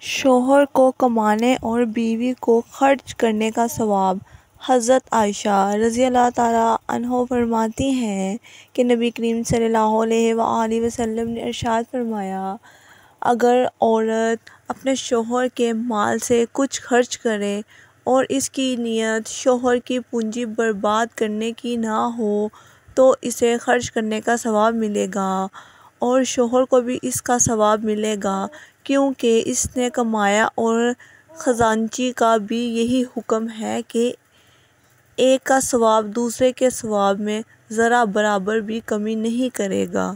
شوہر کو کمانے اور بیوی کو خرچ کرنے کا ثواب۔ حضرت عائشہ رضی اللہ تعالیٰ عنہا فرماتی ہیں کہ نبی کریم صلی اللہ علیہ وآلہ وسلم نے ارشاد فرمایا، اگر عورت اپنے شوہر کے مال سے کچھ خرچ کرے اور اس کی نیت شوہر کی پونجی برباد کرنے کی نہ ہو تو اسے خرچ کرنے کا ثواب ملے گا اور شوہر کو بھی اس کا ثواب ملے گا، کیونکہ اس نے کمایا، اور خزانچی کا بھی یہی حکم ہے کہ ایک کا ثواب دوسرے کے ثواب میں ذرا برابر بھی کمی نہیں کرے گا۔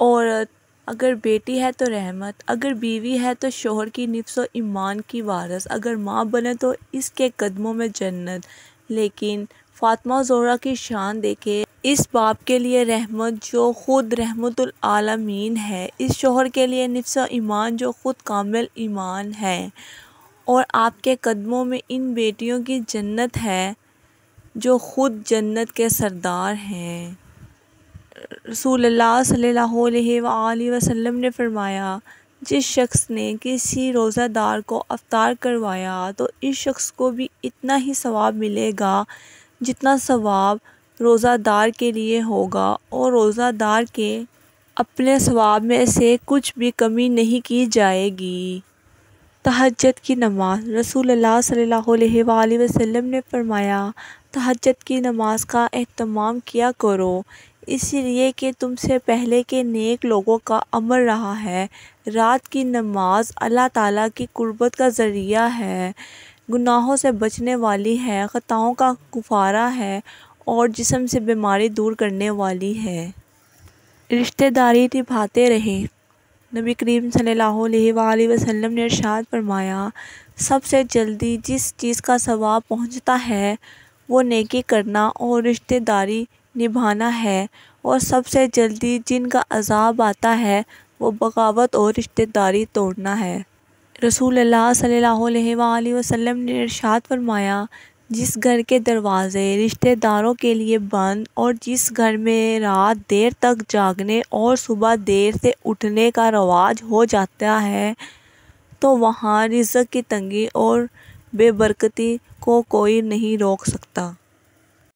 عورت اگر بیٹی ہے تو رحمت، اگر بیوی ہے تو شوہر کی نفس و ایمان کی وارث، اگر ماں بنے تو اس کے قدموں میں جنت۔ لیکن فاطمہ زہرا کی شان دیکھیں، اس باپ کے لیے رحمت جو خود رحمت للعالمین ہے، اس شوہر کے لیے نفس و ایمان جو خود کامل ایمان ہے، اور آپ کے قدموں میں ان بیٹیوں کی جنت ہے جو خود جنت کے سردار ہیں۔ رسول اللہ صلی اللہ علیہ وآلہ وسلم نے فرمایا، جس شخص نے کسی روزہ دار کو افطار کروایا تو اس شخص کو بھی اتنا ہی ثواب ملے گا جتنا ثواب روزہ دار کے لیے ہوگا، اور روزہ دار کے اپنے ثواب میں سے کچھ بھی کمی نہیں کی جائے گی۔ تہجد کی نماز۔ رسول اللہ صلی اللہ علیہ وآلہ وسلم نے فرمایا، تہجد کی نماز کا اہتمام کیا کرو، اس لیے کہ تم سے پہلے کے نیک لوگوں کا عمل رہا ہے۔ رات کی نماز اللہ تعالیٰ کی قربت کا ذریعہ ہے، گناہوں سے بچانے والی ہے، خطاؤں کا کفارہ ہے اور جسم سے بیماری دور کرنے والی ہے۔ رشتہ داری نبھاتے رہیں۔ نبی کریم صلی اللہ علیہ وآلہ وسلم نے ارشاد فرمایا، سب سے جلدی جس چیز کا ثواب پہنچتا ہے وہ نیکی کرنا اور رشتہ داری نبھانا ہے، اور سب سے جلدی جن کا عذاب آتا ہے وہ بغاوت اور رشتہ داری توڑنا ہے۔ رسول اللہ صلی اللہ علیہ وآلہ وسلم نے ارشاد فرمایا، جس گھر کے دروازے رشتہ داروں کے لیے بند اور جس گھر میں رات دیر تک جاگنے اور صبح دیر سے اٹھنے کا رواج ہو جاتا ہے تو وہاں رزق کی تنگی اور بے برکتی کو کوئی نہیں روک سکتا۔